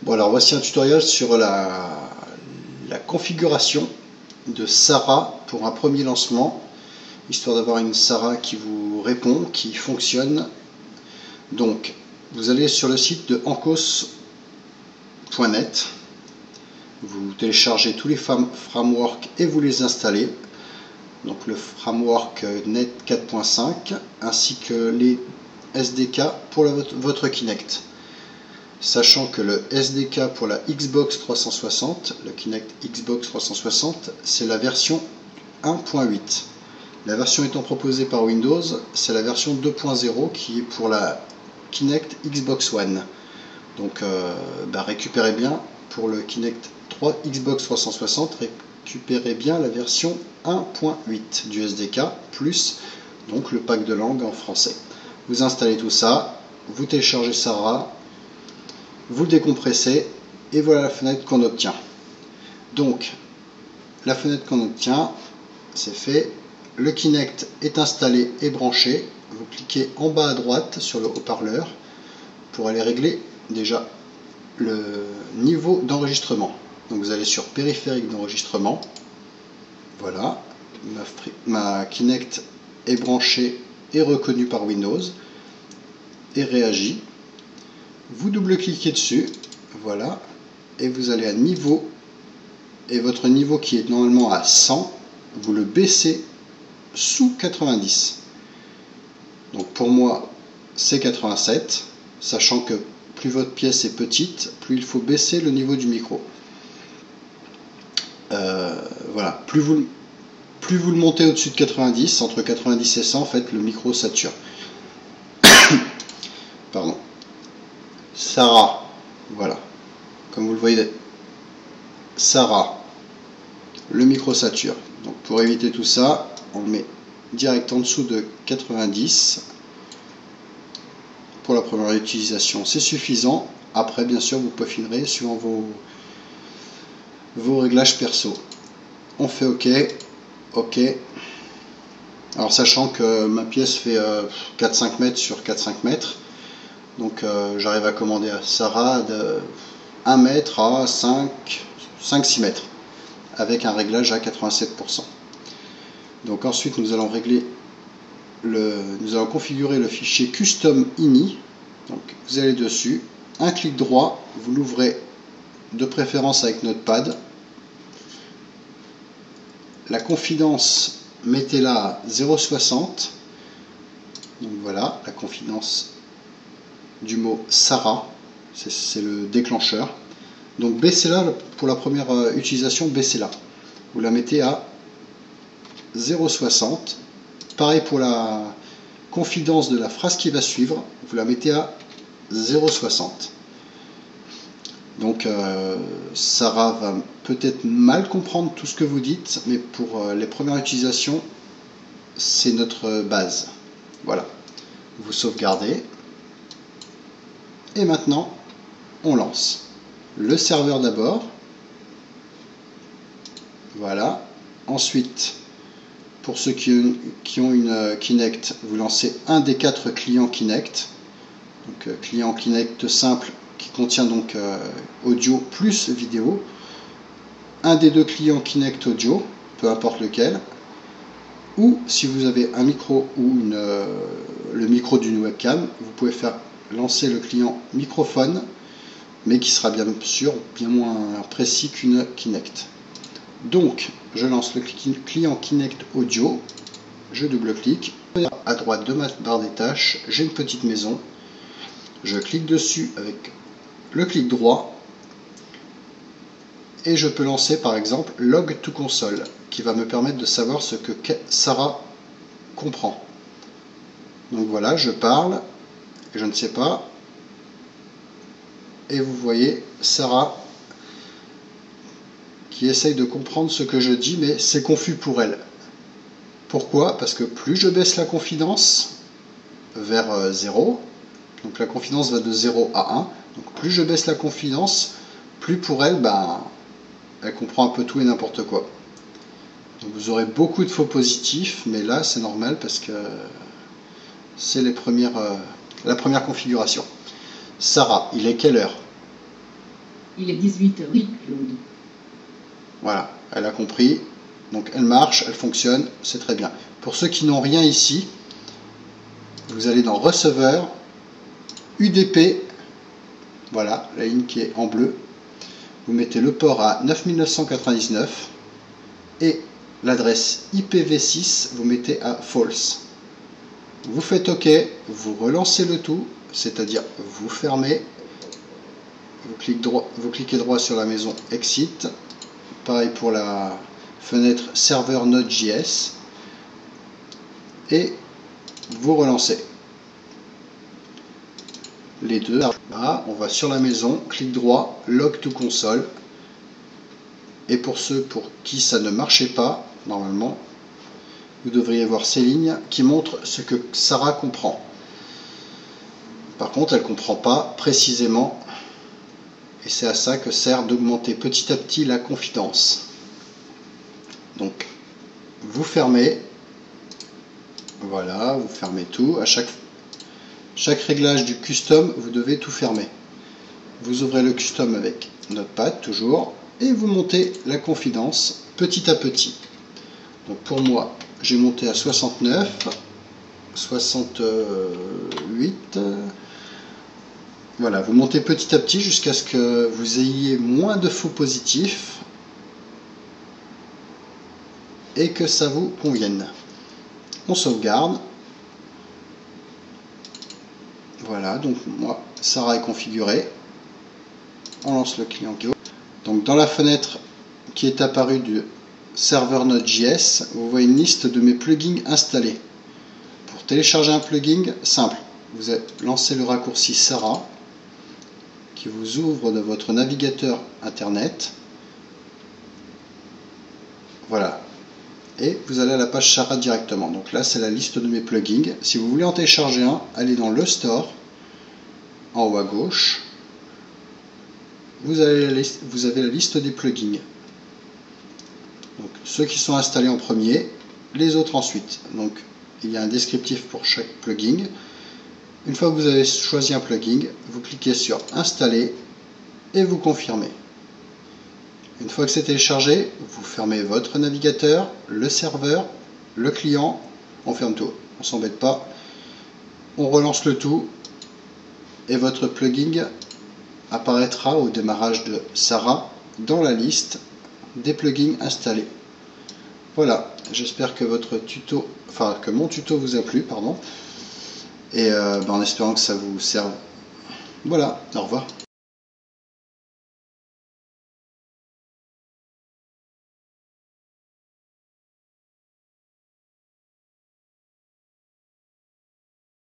Bon, alors voici un tutoriel sur la configuration de Sara pour un premier lancement, histoire d'avoir une Sara qui vous répond, qui fonctionne. Donc vous allez sur le site de ancos.net, vous téléchargez tous les frameworks et vous les installez. Donc le framework Net 4.5 ainsi que les SDK pour votre Kinect. Sachant que le SDK pour la Xbox 360, le Kinect Xbox 360, c'est la version 1.8. La version étant proposée par Windows, c'est la version 2.0 qui est pour la Kinect Xbox One. Donc récupérez bien pour le Kinect Xbox 360, récupérez bien la version 1.8 du SDK, plus donc le pack de langue en français. Vous installez tout ça, vous téléchargez Sara, vous le décompressez et voilà la fenêtre qu'on obtient. Donc la fenêtre qu'on obtient, c'est fait. Le Kinect est installé et branché. Vous cliquez en bas à droite sur le haut-parleur pour aller régler déjà le niveau d'enregistrement. Donc vous allez sur périphérique d'enregistrement. Voilà, ma Kinect est branchée et reconnue par Windows et réagit. Vous double-cliquez dessus, voilà, et vous allez à niveau, et votre niveau qui est normalement à 100, vous le baissez sous 90. Donc pour moi, c'est 87, sachant que plus votre pièce est petite, plus il faut baisser le niveau du micro. Voilà, plus vous le montez au-dessus de 90, entre 90 et 100, en fait, le micro sature. Pardon. Sara, voilà, comme vous le voyez, Sara, le micro sature. Donc pour éviter tout ça, on le met direct en dessous de 90. Pour la première utilisation, c'est suffisant. Après, bien sûr, vous peaufinerez suivant vos réglages perso. On fait OK, OK. Alors sachant que ma pièce fait 4-5 mètres sur 4-5 mètres. Donc j'arrive à commander à Sara de 1 mètre à 5-6 mètres avec un réglage à 87%. Donc ensuite nous allons configurer le fichier custom ini. Donc vous allez dessus, un clic droit, vous l'ouvrez de préférence avec Notepad. La confidence, mettez-la à 0,60. Donc voilà, la confidence du mot Sara, c'est le déclencheur. Donc baissez-la pour la première utilisation, baissez-la. Vous la mettez à 0,60. Pareil pour la confidence de la phrase qui va suivre, vous la mettez à 0,60. Donc Sara va peut-être mal comprendre tout ce que vous dites, mais pour les premières utilisations, c'est notre base. Voilà. Vous sauvegardez. Et maintenant, on lance le serveur d'abord. Voilà. Ensuite, pour ceux qui ont une Kinect, vous lancez un des 4 clients Kinect. Donc client Kinect simple qui contient donc audio plus vidéo. Un des 2 clients Kinect audio, peu importe lequel. Ou si vous avez un micro ou le micro d'une webcam, vous pouvez faire lancer le client microphone, mais qui sera bien sûr bien moins précis qu'une Kinect. Donc je lance le client Kinect audio, je double-clique, à droite de ma barre des tâches, j'ai une petite maison, je clique dessus avec le clic droit, et je peux lancer par exemple Log to Console, qui va me permettre de savoir ce que Sara comprend. Donc voilà, je parle, je ne sais pas, et vous voyez Sara qui essaye de comprendre ce que je dis, mais c'est confus pour elle. Pourquoi? Parce que plus je baisse la confidence vers 0, donc la confidence va de 0 à 1, donc plus je baisse la confidence, plus pour elle, elle comprend un peu tout et n'importe quoi. Donc vous aurez beaucoup de faux positifs, mais là c'est normal parce que c'est la première configuration. Sara, il est quelle heure? Il est 18h. Oui, Claude. Voilà, elle a compris. Donc elle marche, elle fonctionne, c'est très bien. Pour ceux qui n'ont rien ici, vous allez dans receveur, UDP, voilà, la ligne qui est en bleu. Vous mettez le port à 9999 et l'adresse IPv6, vous mettez à false. Vous faites OK, vous relancez le tout, c'est-à-dire vous fermez, vous cliquez droit sur la maison Exit. Pareil pour la fenêtre serveur Node.js et vous relancez. Les deux. Là, on va sur la maison, clic droit, log to console. Et pour ceux pour qui ça ne marchait pas, normalement, vous devriez voir ces lignes qui montrent ce que Sarah comprend. Par contre, elle ne comprend pas précisément, et c'est à ça que sert d'augmenter petit à petit la confidence. Donc, vous fermez, voilà, vous fermez tout. À chaque réglage du custom, vous devez tout fermer. Vous ouvrez le custom avec Notepad, toujours, et vous montez la confidence petit à petit. Donc pour moi, j'ai monté à 69, 68. Voilà, vous montez petit à petit jusqu'à ce que vous ayez moins de faux positifs et que ça vous convienne. On sauvegarde. Voilà, donc moi, Sarah est configurée. On lance le client. Donc dans la fenêtre qui est apparue du serveur Node.js, vous voyez une liste de mes plugins installés. Pour télécharger un plugin, simple. Vous lancez le raccourci Sarah qui vous ouvre de votre navigateur internet. Voilà. Et vous allez à la page Sarah directement. Donc là, c'est la liste de mes plugins. Si vous voulez en télécharger un, allez dans le store, en haut à gauche. Vous avez la liste des plugins. Donc, ceux qui sont installés en premier, les autres ensuite. Donc, il y a un descriptif pour chaque plugin. Une fois que vous avez choisi un plugin, vous cliquez sur Installer et vous confirmez. Une fois que c'est téléchargé, vous fermez votre navigateur, le serveur, le client, on ferme tout. On ne s'embête pas. On relance le tout et votre plugin apparaîtra au démarrage de Sarah dans la liste des plugins installés. Voilà, j'espère que que mon tuto vous a plu, pardon, et en espérant que ça vous serve. Voilà, au revoir.